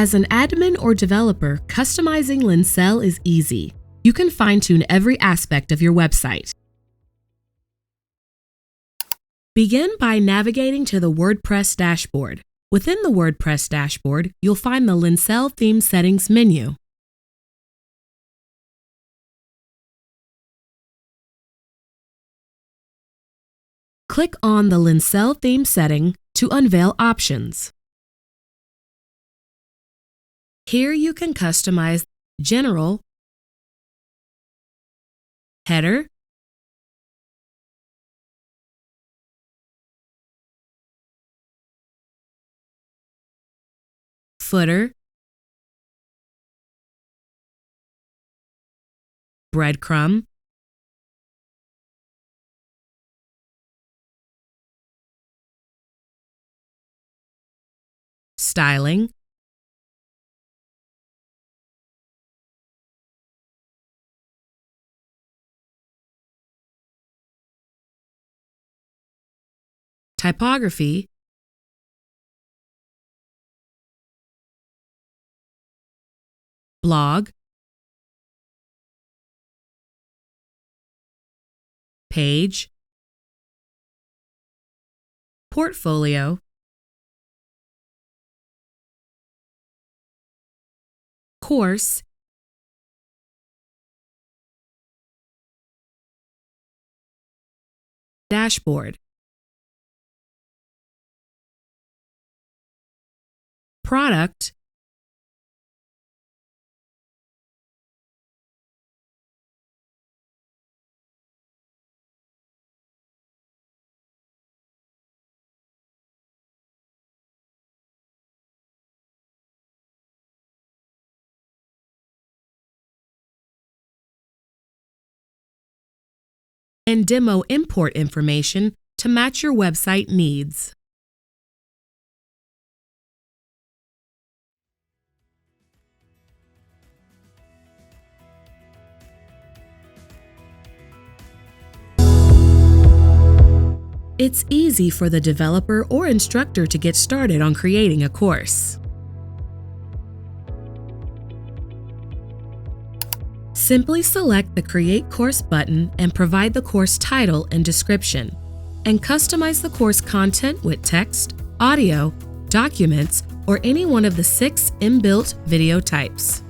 As an admin or developer, customizing Lenxel is easy. You can fine-tune every aspect of your website. Begin by navigating to the WordPress dashboard. Within the WordPress dashboard, you'll find the Lenxel Theme Settings menu. Click on the Lenxel theme setting to unveil options. Here you can customize General, Header, Footer, Breadcrumb, Styling, Typography, Blog, Page, Portfolio, Course, Dashboard, Product, and demo import information to match your website needs. It's easy for the developer or instructor to get started on creating a course. Simply select the Create Course button and provide the course title and description, and customize the course content with text, audio, documents, or any one of the 6 inbuilt video types.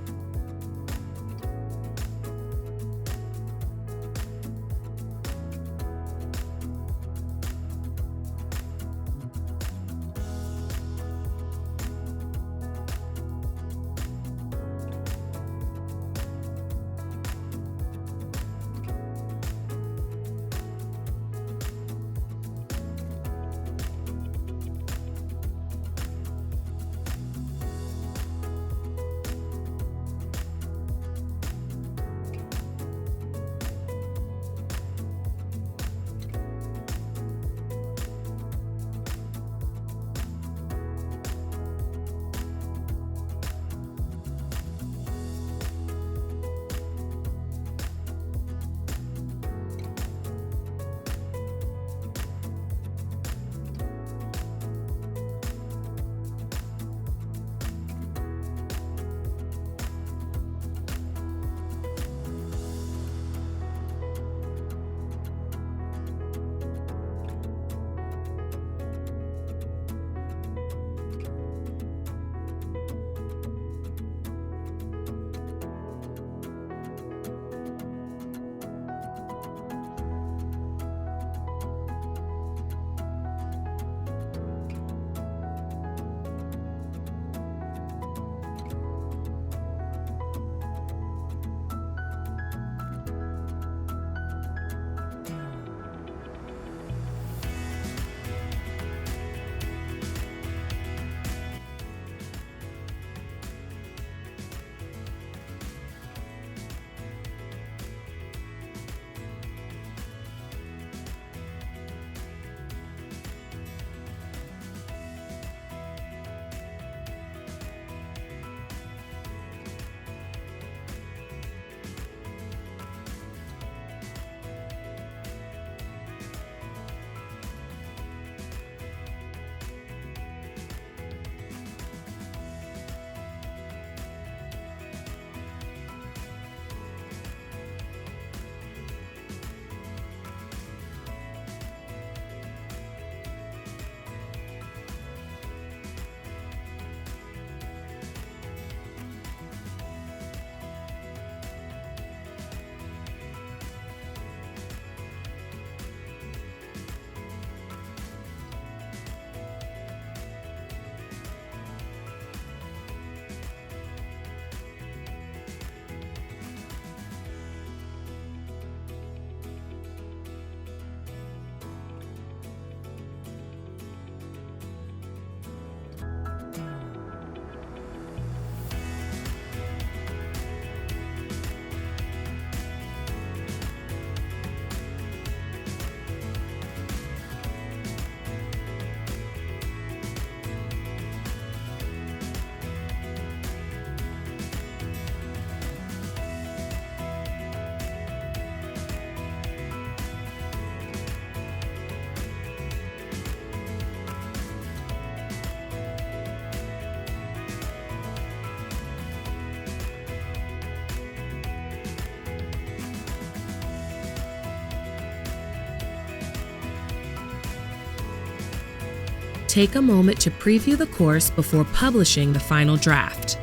Take a moment to preview the course before publishing the final draft.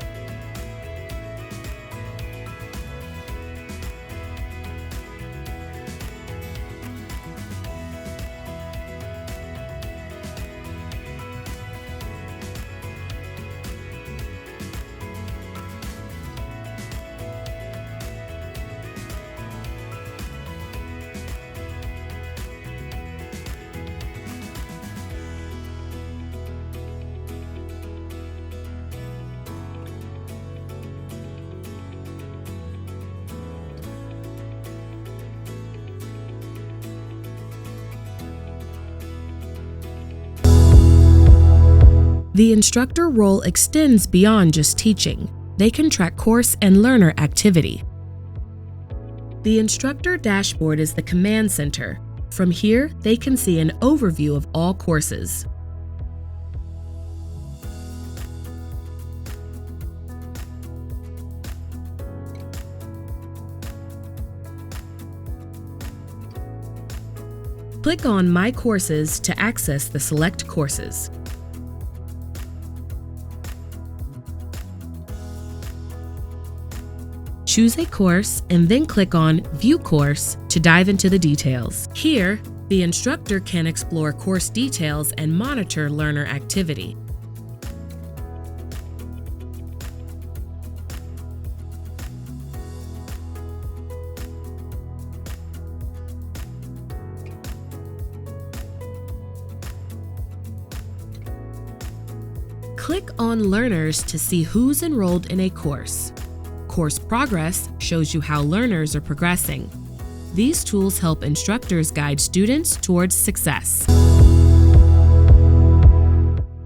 The instructor role extends beyond just teaching. They can track course and learner activity. The instructor dashboard is the command center. From here, they can see an overview of all courses. Click on My Courses to access the select courses. Choose a course and then click on View Course to dive into the details. Here, the instructor can explore course details and monitor learner activity. Click on Learners to see who's enrolled in a course. Course Progress shows you how learners are progressing. These tools help instructors guide students towards success.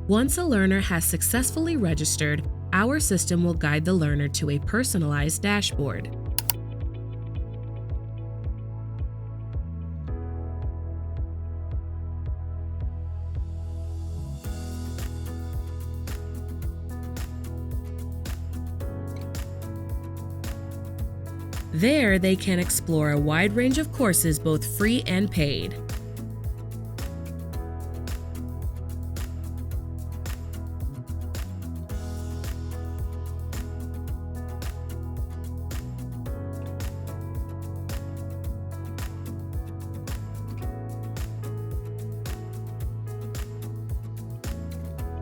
Once a learner has successfully registered, our system will guide the learner to a personalized dashboard. There, they can explore a wide range of courses, both free and paid.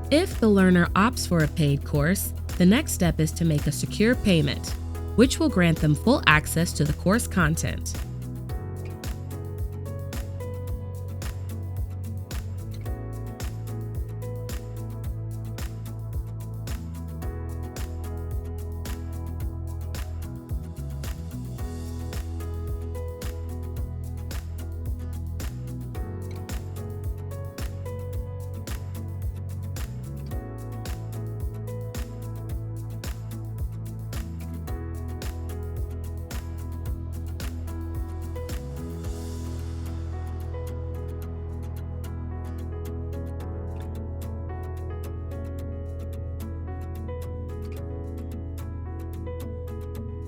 If the learner opts for a paid course, the next step is to make a secure payment, which will grant them full access to the course content.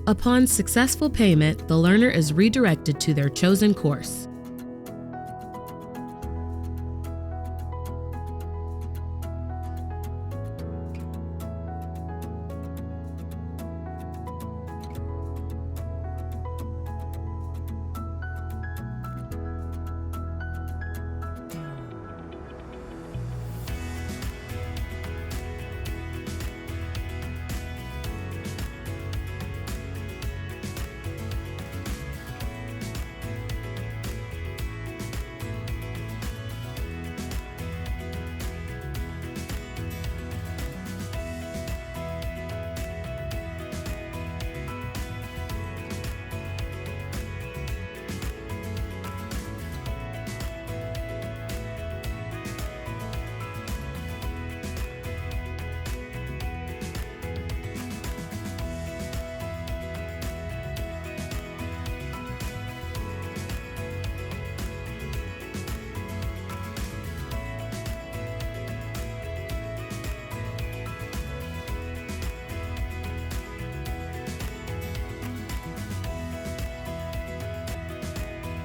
Upon successful payment, the learner is redirected to their chosen course.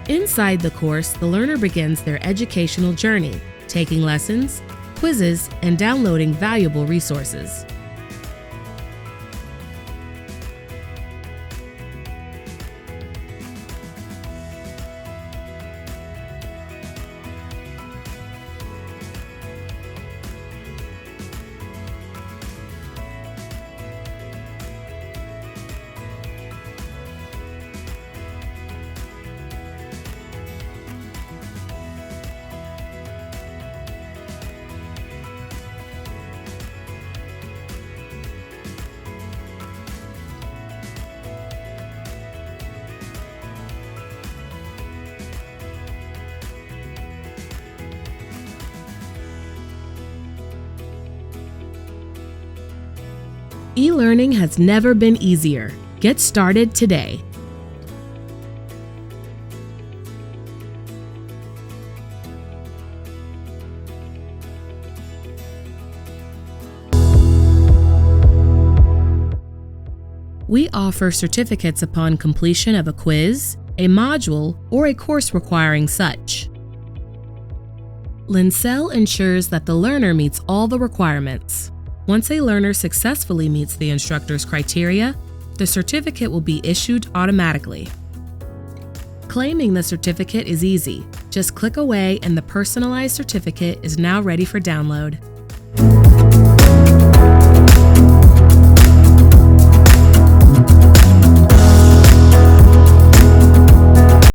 Inside the course, the learner begins their educational journey, taking lessons, quizzes, and downloading valuable resources. E-learning has never been easier. Get started today. We offer certificates upon completion of a quiz, a module, or a course requiring such. Lenxel ensures that the learner meets all the requirements. Once a learner successfully meets the instructor's criteria, the certificate will be issued automatically. Claiming the certificate is easy. Just click away and the personalized certificate is now ready for download.